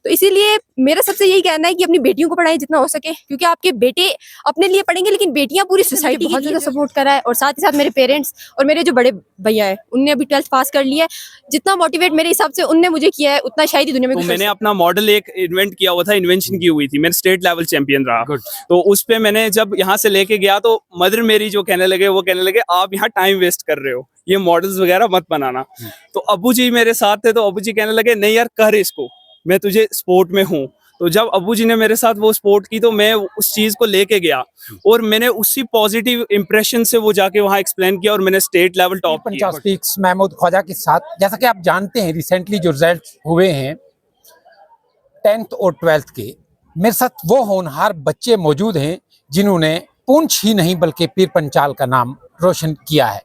तो इसीलिए मेरा सबसे यही कहना है कि अपनी बेटियों को पढ़ाएं जितना हो सके, क्योंकि आपके बेटे अपने लिए पढ़ेंगे लेकिन बेटियां पूरी सोसाइटी बहुत ज़्यादा सपोर्ट करा है। और साथ ही साथ मेरे पेरेंट्स और मेरे जो बड़े भैया है उनने अभी 12th पास कर लिया है। जितना मोटिवेट मेरे हिसाब से उनने मुझे किया है उतना शायद ही दुनिया में तो मैंने अपना मॉडल एक इन्वेंट किया हुआ था, इन्वेंशन की हुई थी, मैं स्टेट लेवल चैंपियन रहा। तो उस पे मैंने जब यहाँ से लेके गया तो मदर मेरी जो कहने लगे वो कहने लगे आप यहाँ टाइम वेस्ट कर रहे हो, ये मॉडल्स वगैरह मत बनाना। तो अब्बू जी मेरे साथ थे, तो अब्बू जी कहने लगे नहीं यार कर इसको, मैं तुझे स्पोर्ट में हूँ। तो जब अब्बू जी ने मेरे साथ वो स्पोर्ट की तो मैं उस चीज को लेके गया और मैंने उसी पॉजिटिव इंप्रेशन से वो जाके वहाँ एक्सप्लेन किया और मैंने स्टेट लेवल टॉप किया। स्पीक्स महमूद ख्वाजा के साथ, जैसा कि आप जानते हैं रिसेंटली जो रिजल्ट हुए हैं 10th और 12th के, मेरे साथ वो होनहार बच्चे मौजूद हैं जिन्होंने पूंछ ही नहीं बल्कि पीर पंचाल का नाम रोशन किया है।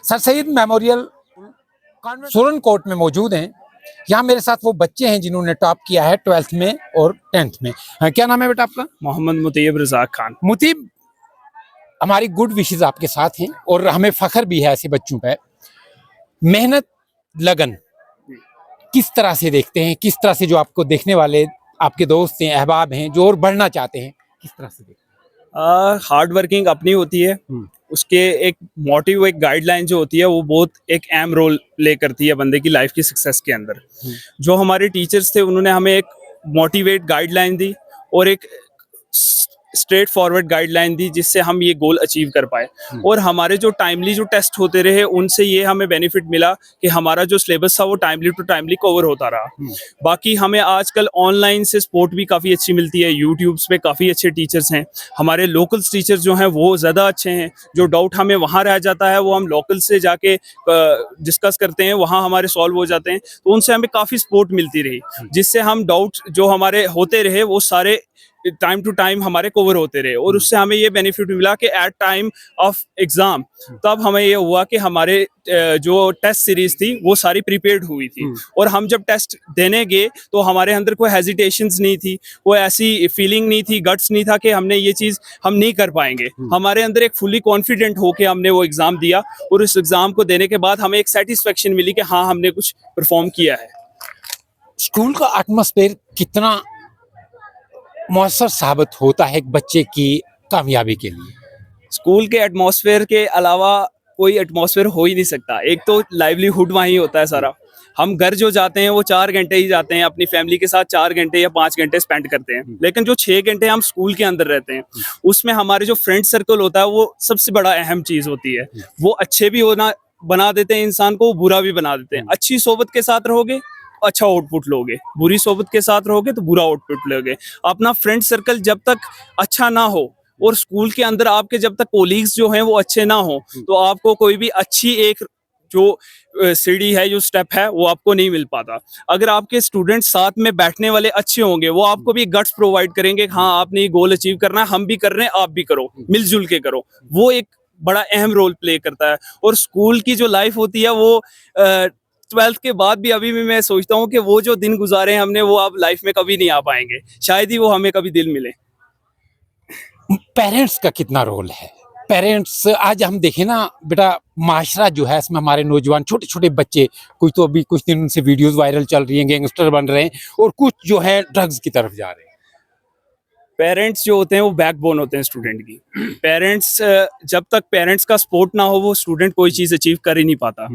Sir Syed memorial Solan court में मौजूद हैं। यहाँ मेरे साथ वो बच्चे हैं जिन्होंने टॉप किया है 12th में और 10th में। क्या नाम है बेटा आपका? मोहम्मद मुतैयब रज़ाक खान। मुतीब, हमारी गुड विशेस आपके साथ हैं और हमें फख्र भी है ऐसे बच्चों पे। मेहनत, लगन किस तरह से देखते हैं, किस तरह से जो आपको देखने वाले आपके दोस्त हैं, अहबाब हैं जो और बढ़ना चाहते हैं, किस तरह से देखते हैं? हार्ड वर्किंग अपनी होती है, उसके एक मोटिव, एक गाइडलाइन जो होती है वो बहुत एक अहम रोल प्ले करती है बंदे की लाइफ की सक्सेस के अंदर। जो हमारे टीचर्स थे उन्होंने हमें एक मोटिवेट गाइडलाइन दी और एक स्ट्रेट फॉरवर्ड गाइडलाइन दी जिससे हम ये गोल अचीव कर पाए। और हमारे जो टाइमली जो टेस्ट होते रहे उनसे ये हमें बेनिफिट मिला कि हमारा जो सिलेबस था वो टाइमली टू टाइमली कवर होता रहा। बाकी हमें आजकल ऑनलाइन से सपोर्ट भी काफ़ी अच्छी मिलती है, यूट्यूब्स पे काफ़ी अच्छे टीचर्स हैं। हमारे लोकल टीचर्स जो हैं वो ज़्यादा अच्छे हैं। जो डाउट हमें वहाँ रह जाता है वो हम लोकल से जाके डिस्कस करते हैं, वहाँ हमारे सॉल्व हो जाते हैं। तो उनसे हमें काफ़ी सपोर्ट मिलती रही जिससे हम डाउट जो हमारे होते रहे वो सारे टाइम टू टाइम हमारे कवर होते रहे। और उससे हमें ये बेनिफिट मिला कि एट टाइम ऑफ एग्जाम तब हमें ये हुआ कि हमारे जो टेस्ट सीरीज थी वो सारी प्रिपेयर्ड हुई थी और हम जब टेस्ट देने गए तो हमारे अंदर कोई हेजिटेशंस नहीं थी, कोई ऐसी फीलिंग नहीं थी, गट्स नहीं था कि हमने ये चीज़ हम नहीं कर पाएंगे। हमारे अंदर एक फुली कॉन्फिडेंट होके हमने वो एग्ज़ाम दिया और उस एग्ज़ाम को देने के बाद हमें एक सेटिस्फेक्शन मिली कि हाँ हमने कुछ परफॉर्म किया है। स्कूल का एटमॉस्फेयर कितना मौसर साबित होता है एक बच्चे की कामयाबी के लिए? स्कूल के एटमॉस्फेयर के अलावा कोई एटमॉस्फेयर हो ही नहीं सकता। एक तो लाइवलीहुड वहीं होता है सारा। हम घर जो जाते हैं वो 4 घंटे ही जाते हैं, अपनी फैमिली के साथ 4 घंटे या 5 घंटे स्पेंड करते हैं, लेकिन जो 6 घंटे हम स्कूल के अंदर रहते हैं उसमें हमारे जो फ्रेंड सर्कल होता है वो सबसे बड़ा अहम चीज़ होती है। वो अच्छे भी होना बना देते हैं इंसान को, बुरा भी बना देते हैं। अच्छी सोबत के साथ रहोगे अच्छा आउटपुट लोगे, बुरी सोबत के साथ रहोगे तो बुरा आउटपुट लोगे। अपना फ्रेंड सर्कल जब तक अच्छा ना हो और स्कूल के अंदर आपके जब तक कोलीग्स जो हैं वो अच्छे ना हो तो आपको कोई भी अच्छी एक जो सीढ़ी है, जो स्टेप है वो आपको नहीं मिल पाता। अगर आपके स्टूडेंट साथ में बैठने वाले अच्छे होंगे वो आपको भी गट्स प्रोवाइड करेंगे, हाँ आपने ये गोल अचीव करना है, हम भी कर रहे हैं, आप भी करो, मिलजुल के करो। वो एक बड़ा अहम रोल प्ले करता है। और स्कूल की जो लाइफ होती है वो 12th के बाद भी अभी भी मैं सोचता हूँ कि वो जो दिन गुजारे हैं हमने वो अब लाइफ में कभी नहीं आ पाएंगे, शायद ही वो हमें कभी दिल मिले। पेरेंट्स का कितना रोल है? पेरेंट्स आज हम देखें ना बेटा, माशरा जो है इसमें हमारे नौजवान छोटे छोटे बच्चे, कुछ तो अभी कुछ दिन से वीडियोस वायरल चल रही हैं, गैंगस्टर बन रहे हैं और कुछ जो है ड्रग्स की तरफ जा रहे हैं। पेरेंट्स जो होते हैं वो बैकबोन होते हैं स्टूडेंट की। पेरेंट्स जब तक पेरेंट्स का सपोर्ट ना हो वो स्टूडेंट कोई चीज़ अचीव कर ही नहीं पाता।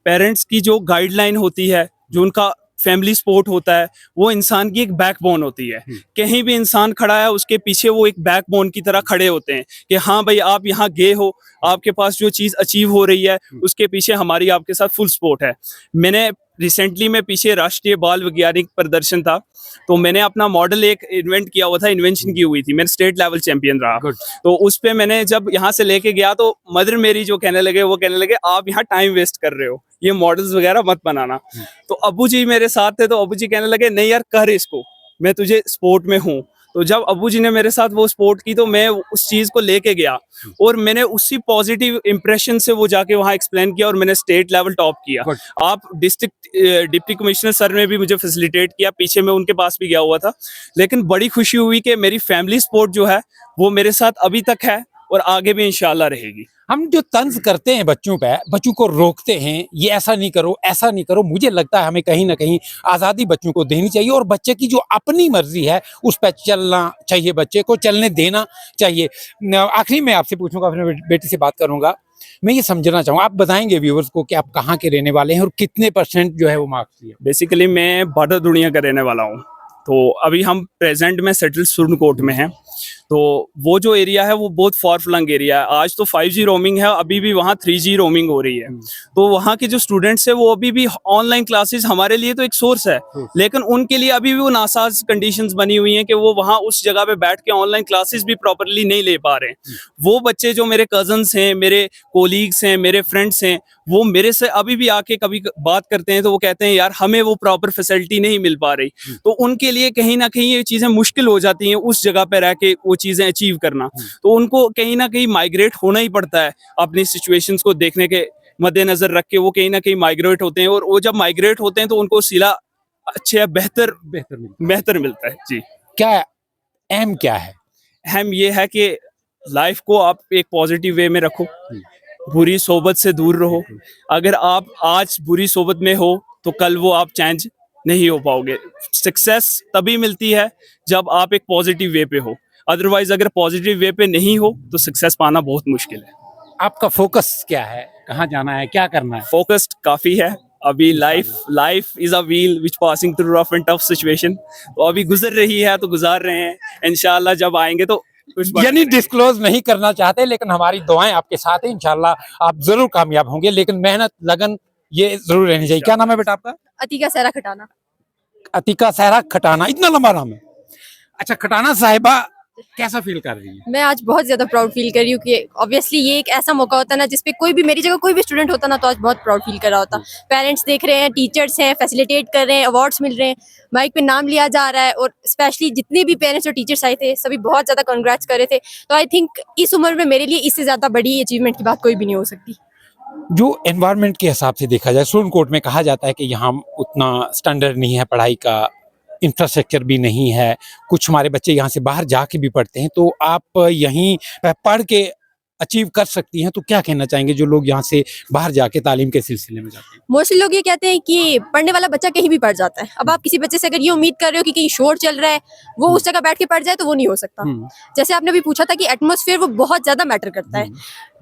पेरेंट्स की जो गाइडलाइन होती है, जो उनका फैमिली सपोर्ट होता है, वो इंसान की एक बैकबोन होती है। कहीं भी इंसान खड़ा है उसके पीछे वो एक बैकबोन की तरह खड़े होते हैं कि हाँ भाई आप यहाँ गए हो, आपके पास जो चीज़ अचीव हो रही है उसके पीछे हमारी आपके साथ फुल सपोर्ट है। मैंने रिसेंटली में पीछे राष्ट्रीय बाल वैज्ञानिक प्रदर्शन था तो मैंने अपना मॉडल एक इन्वेंट किया हुआ था, इन्वेंशन की हुई थी, मैं स्टेट लेवल चैंपियन रहा। तो उस पे मैंने जब यहाँ से लेके गया तो मदर मेरी जो कहने लगे वो कहने लगे आप यहाँ टाइम वेस्ट कर रहे हो, ये मॉडल्स वगैरह मत बनाना। तो अब्बू जी मेरे साथ थे तो अब्बू जी कहने लगे नहीं यार कर इसको, मैं तुझे स्पोर्ट में हूँ। तो जब अब्बू जी ने मेरे साथ वो सपोर्ट की तो मैं उस चीज़ को लेके गया और मैंने उसी पॉजिटिव इंप्रेशन से वो जाके वहाँ एक्सप्लेन किया और मैंने स्टेट लेवल टॉप किया। आप डिस्ट्रिक्ट डिप्टी कमिश्नर सर ने भी मुझे फैसिलिटेट किया, पीछे मैं उनके पास भी गया हुआ था। लेकिन बड़ी खुशी हुई कि मेरी फैमिली सपोर्ट जो है वो मेरे साथ अभी तक है और आगे भी इंशाल्लाह रहेगी। हम जो तंज करते हैं बच्चों पे, बच्चों को रोकते हैं, ये ऐसा नहीं करो, ऐसा नहीं करो, मुझे लगता है हमें कहीं ना कहीं आज़ादी बच्चों को देनी चाहिए और बच्चे की जो अपनी मर्जी है उस पर चलना चाहिए, बच्चे को चलने देना चाहिए। आखिरी में आपसे पूछूंगा, अपने बेटे से बात करूंगा, मैं ये समझना चाहूँगा, आप बताएंगे व्यूवर्स को कि आप कहाँ के रहने वाले हैं और कितने % जो है वो मार्क्स लिए? बेसिकली मैं बाडा दुनिया का रहने वाला हूँ। तो अभी हम प्रेजेंट में सेटल सुरनकोट में हैं। तो वो जो एरिया है वो बहुत फार फ्लंग एरिया है। आज तो 5G रोमिंग है, अभी भी वहाँ 3G रोमिंग हो रही है। तो वहाँ के जो स्टूडेंट्स है वो अभी भी ऑनलाइन क्लासेस हमारे लिए तो एक सोर्स है, लेकिन उनके लिए अभी भी वो नासाज कंडीशंस बनी हुई हैं कि वो वहाँ उस जगह पे बैठ के ऑनलाइन क्लासेस भी प्रॉपरली नहीं ले पा रहे हैं। वो बच्चे जो मेरे कजन्स हैं, मेरे कोलीग्स हैं, मेरे फ्रेंड्स हैं, वो मेरे से अभी भी आके कभी बात करते हैं तो वो कहते हैं यार हमें वो प्रॉपर फैसिलिटी नहीं मिल पा रही। तो उनके लिए कहीं ना कहीं ये चीज़ें मुश्किल हो जाती हैं उस जगह पे रह के वो चीज़ें अचीव करना। तो उनको कहीं ना कहीं माइग्रेट होना ही पड़ता है, अपनी सिचुएशंस को देखने के मद्देनजर रख के वो कहीं ना कहीं माइग्रेट होते हैं, और वो जब माइग्रेट होते हैं तो उनको सिला अच्छा बेहतर मिलता है। जी, क्या एम क्या है? अहम ये है कि लाइफ को आप एक पॉजिटिव वे में रखो, बुरी सोबत से दूर रहो। अगर आप आज बुरी सोबत में हो तो कल वो आप चेंज नहीं हो पाओगे। सक्सेस तभी मिलती है जब आप एक पॉजिटिव वे पे हो, अदरवाइज अगर पॉजिटिव वे पे नहीं हो तो सक्सेस पाना बहुत मुश्किल है। आपका फोकस क्या है, कहाँ जाना है, क्या करना है? फोकस्ड काफी है अभी। Life is a wheel which passing through rough and tough situation. तो अभी गुजर रही है तो गुजार रहे हैं, इंशाल्लाह जब आएंगे तो कुछ यानी डिस्क्लोज नहीं करना चाहते, लेकिन हमारी दुआएं आपके साथ हैं, इंशाल्लाह आप जरूर कामयाब होंगे, लेकिन मेहनत लगन ये जरूर रहनी चाहिए। क्या नाम है बेटा आपका? अतीका सहरा खटाना। अतीका सहरा खटाना, इतना लंबा नाम है। अच्छा, खटाना साहिबा कैसा फील कर रही है? मैं आज बहुत ज़्यादा प्राउड फील कर रही हूँ कि ऑब्वियसली ये एक ऐसा मौका होता है ना जिसपे कोई भी, मेरी जगह कोई भी स्टूडेंट होता ना तो आज बहुत प्राउड फील कर रहा होता। पेरेंट्स देख रहे हैं, टीचर्स हैं, फैसिलिटेट कर रहे हैं, अवार्ड्स मिल रहे हैं, माइक पे नाम लिया जा रहा है, और स्पेशली जितने भी पेरेंट्स और टीचर्स आए थे सभी बहुत ज़्यादा कंग्रेट्स कर रहे थे। तो आई थिंक इस उम्र में मेरे लिए इससे ज़्यादा बड़ी अचीवमेंट की बात कोई भी नहीं हो सकती। जो एनवायरनमेंट के हिसाब से देखा जाए, सुप्रीम में कहा जाता है कि यहाँ उतना स्टैंडर्ड नहीं है पढ़ाई का, इंफ्रास्ट्रक्चर भी नहीं है, कुछ हमारे बच्चे यहाँ से बाहर जाके भी पढ़ते हैं, तो आप यहीं पढ़ के अचीव कर सकती हैं, तो क्या कहना चाहेंगे जो लोग यहाँ से बाहर जाके तालीम के सिलसिले में जाते हैं? मोस्टली लोग ये कहते हैं कि पढ़ने वाला बच्चा कहीं भी पढ़ जाता है। अब आप किसी बच्चे से अगर ये उम्मीद कर रहे हो कि कहीं शोर चल रहा है वो उस जगह बैठ के पढ़ जाए तो वो नहीं हो सकता। जैसे आपने अभी पूछा था कि एटमॉस्फेयर वो बहुत ज्यादा मैटर करता है,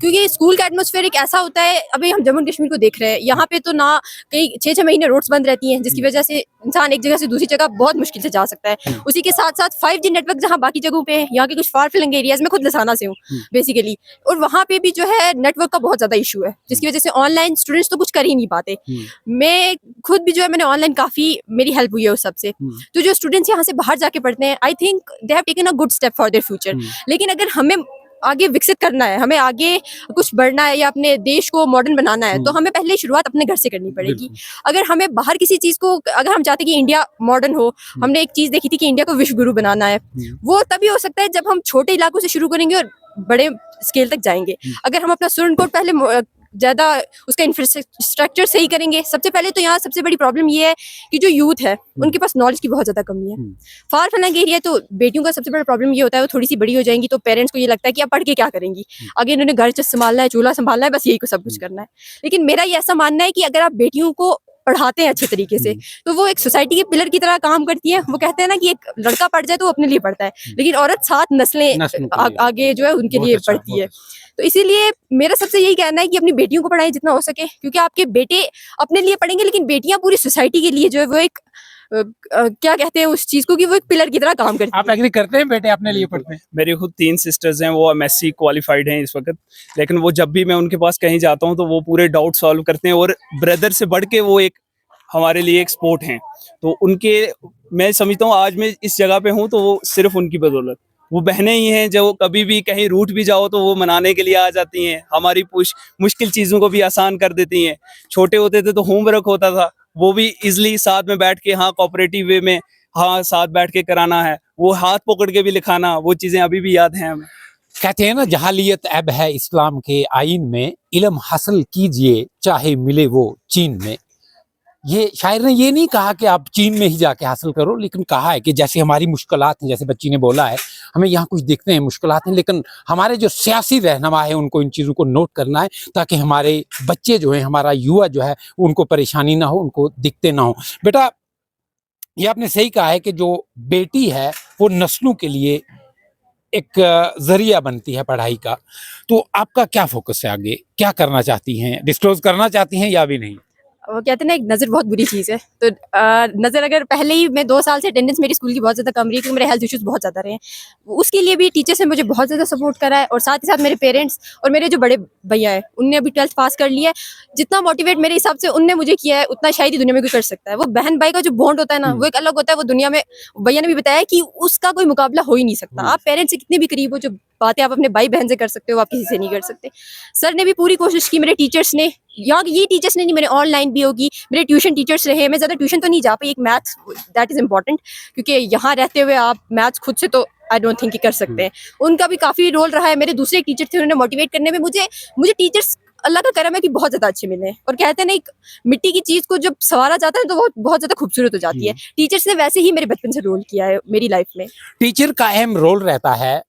क्योंकि स्कूल का एटमॉस्फेयर एक ऐसा होता है, अभी हम जम्मू कश्मीर को देख रहे हैं, यहाँ पे तो ना कई 6-6 महीने रोड्स बंद रहती हैं, जिसकी वजह से इंसान एक जगह से दूसरी जगह बहुत मुश्किल से जा सकता है। उसी के साथ साथ 5G नेटवर्क जहाँ बाकी जगहों पे है, यहाँ के कुछ फार फ्लंग एरियाज में, खुद लसाना से हूँ बेसिकली, और वहाँ पे भी जो है नेटवर्क का बहुत ज्यादा इशू है, जिसकी वजह से ऑनलाइन स्टूडेंट्स तो कुछ कर ही नहीं पाते। मैं खुद भी जो है, मैंने ऑनलाइन काफी मेरी हेल्प हुई है उस सबसे। तो जो स्टूडेंट्स यहाँ से बाहर जाके पढ़ते हैं, I think they have taken a good step for their future. लेकिन अगर हमें आगे विकसित करना है, हमें आगे कुछ बढ़ना है या अपने देश को मॉडर्न बनाना है, तो हमें पहले शुरुआत अपने घर से करनी पड़ेगी। अगर हमें बाहर किसी चीज को, अगर हम चाहते हैं कि इंडिया मॉडर्न हो, हमने एक चीज देखी थी कि इंडिया को विश्व गुरु बनाना है, वो तभी हो सकता है जब हम छोटे इलाकों से शुरू करेंगे और बड़े स्केल तक जाएंगे। अगर हम अपना सुरनकोट पहले ज्यादा उसका इंफ्रास्ट्रक्चर सही करेंगे, सबसे पहले तो यहाँ सबसे बड़ी प्रॉब्लम ये है कि जो यूथ है उनके पास नॉलेज की बहुत ज्यादा कमी है। फार फ्लंग एरिया तो बेटियों का सबसे बड़ा प्रॉब्लम ये होता है, वो थोड़ी सी बड़ी हो जाएंगी तो पेरेंट्स को ये लगता है कि अब पढ़ के क्या करेंगी, आगे इन्होंने घर संभालना है, चूल्हा संभालना है, बस यही को सब कुछ करना है। लेकिन मेरा ये ऐसा मानना है कि अगर आप बेटियों को पढ़ाते हैं अच्छे तरीके से तो वो एक सोसाइटी के पिलर की तरह काम करती है। वो कहते हैं ना कि एक लड़का पढ़ जाए तो वो अपने लिए पढ़ता है, लेकिन औरत 7 नस्लें आगे जो है उनके लिए पढ़ती है। तो इसीलिए मेरा सबसे यही कहना है कि अपनी बेटियों को पढ़ाएं जितना हो सके, क्योंकि आपके बेटे अपने लिए पढ़ेंगे लेकिन बेटियां पूरी सोसाइटी के लिए जो है वो एक क्या कहते हैं उस चीज को, कि वो एक पिलर की तरह काम करती है। आप एग्री करते हैं बेटे अपने लिए पढ़ते हैं? मेरी खुद 3 सिस्टर्स हैं, वो MSc क्वालिफाइड हैं इस वक्त, लेकिन वो जब भी मैं उनके पास कहीं जाता हूँ तो वो पूरे डाउट सॉल्व करते हैं, और ब्रदर से बढ़ के वो एक हमारे लिए एक सपोर्ट हैं। तो उनके, मैं समझता हूँ आज मैं इस जगह पे हूँ तो वो सिर्फ उनकी बदौलत। वो बहनें ही हैं जो कभी भी कहीं रूठ भी जाओ तो वो मनाने के लिए आ जाती हैं, हमारी मुश्किल चीज़ों को भी आसान कर देती हैं। छोटे होते थे तो होमवर्क होता था, वो भी इजली साथ में बैठ के, हाँ कोऑपरेटिव वे में, हाँ साथ बैठ के कराना है, वो हाथ पकड़ के भी लिखाना, वो चीज़ें अभी भी याद हैं हमें। कहते हैं ना, जहालियत ऐब है इस्लाम के आईन में, इल्म हासिल कीजिए चाहे मिले वो चीन में। ये शायर ने ये नहीं कहा कि आप चीन में ही जाके हासिल करो, लेकिन कहा है कि जैसे हमारी मुश्किलात हैं, जैसे बच्ची ने बोला है, हमें यहाँ कुछ दिखते हैं मुश्किलात हैं, लेकिन हमारे जो सियासी रहनुमा है उनको इन चीज़ों को नोट करना है ताकि हमारे बच्चे जो हैं, हमारा युवा जो है, उनको परेशानी ना हो, उनको दिखते ना हो। बेटा, ये आपने सही कहा है कि जो बेटी है वो नस्लों के लिए एक जरिया बनती है पढ़ाई का। तो आपका क्या फोकस है आगे, क्या करना चाहती हैं, डिस्क्लोज करना चाहती हैं या भी नहीं? वो कहते हैं ना, एक नज़र बहुत बुरी चीज़ है। तो नज़र अगर पहले ही मैं 2 साल से अटेंडेंस मेरी स्कूल की बहुत ज़्यादा कम रही है क्योंकि मेरे हेल्थ इश्यूज़ बहुत ज़्यादा रहे हैं। उसके लिए भी टीचर्स ने मुझे बहुत ज़्यादा सपोर्ट करा है और साथ ही साथ मेरे पेरेंट्स और मेरे जो बड़े भैया हैं उनने अभी 12th पास कर लिया है। जितना मोटिवेट मेरे हिसाब से उनने मुझे किया है उतना शायद ही दुनिया में कोई कर सकता है। वो बहन भाई का जो बॉन्ड होता है ना, वो एक अलग होता है। वो दुनिया में, भैया ने भी बताया कि उसका कोई मुकाबला हो ही नहीं सकता। आप पेरेंट्स से कितने भी करीब हो, जो बातें आप अपने भाई बहन से कर सकते हो, आप किसी से नहीं कर सकते। सर ने भी पूरी कोशिश की, मेरे टीचर्स ने, यहाँ ये टीचर्स ने नहीं, मेरे ऑनलाइन भी होगी, मेरे ट्यूशन टीचर्स रहे। मैं ज़्यादा ट्यूशन तो नहीं जा पाई, एक मैथ्स दैट इज़ इम्पॉर्टेंट, क्योंकि यहाँ रहते हुए आप मैथ्स खुद से तो आई डोंट थिंक कि कर सकते हैं। उनका भी काफ़ी रोल रहा है। मेरे दूसरे टीचर थे, उन्होंने मोटिवेट करने में मुझे टीचर्स, अल्लाह का करम है कि बहुत ज़्यादा अच्छे मिले हैं। और कहते हैं ना, एक मिट्टी की चीज़ को जब संवारा जाता है तो वो बहुत ज़्यादा खूबसूरत हो जाती है। टीचर्स ने वैसे ही मेरे बचपन से रोल किया है मेरी लाइफ में। टीचर का अहम रोल रहता है,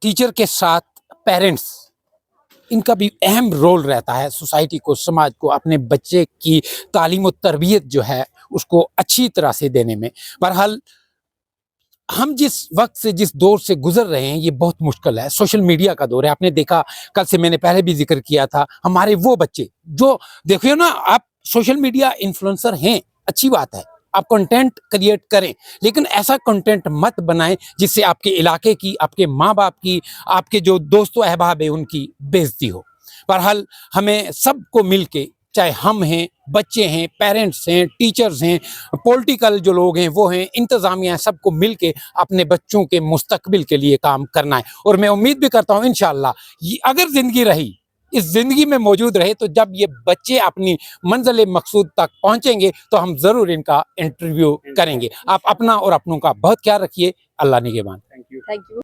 टीचर के साथ पेरेंट्स, इनका भी अहम रोल रहता है सोसाइटी को, समाज को, अपने बच्चे की तालीम और तरबियत जो है उसको अच्छी तरह से देने में। बहरहाल हम जिस वक्त से, जिस दौर से गुजर रहे हैं, ये बहुत मुश्किल है। सोशल मीडिया का दौर है। आपने देखा, कल से मैंने पहले भी जिक्र किया था, हमारे वो बच्चे जो, देखिए ना, आप सोशल मीडिया इन्फ्लुएंसर हैं, अच्छी बात है, आप कंटेंट क्रिएट करें, लेकिन ऐसा कंटेंट मत बनाएं जिससे आपके इलाके की, आपके माँ बाप की, आपके जो दोस्तों अहबाब है उनकी बेइज्जती हो। बहरहाल हमें सबको मिलके, चाहे हम हैं, बच्चे हैं, पेरेंट्स हैं, टीचर्स हैं, पॉलिटिकल जो लोग हैं वो हैं, इंतज़ामिया है, सबको मिलके अपने बच्चों के मुस्तकबिल के लिए काम करना है। और मैं उम्मीद भी करता हूँ इंशाअल्लाह, ये अगर ज़िंदगी रही, इस ज़िंदगी में मौजूद रहे, तो जब ये बच्चे अपनी मंज़िल मकसूद तक पहुँचेंगे तो हम ज़रूर इनका इंटरव्यू करेंगे। आप अपना और अपनों का बहुत ख्याल रखिए। अल्लाह निगहबान। Thank you. Thank you.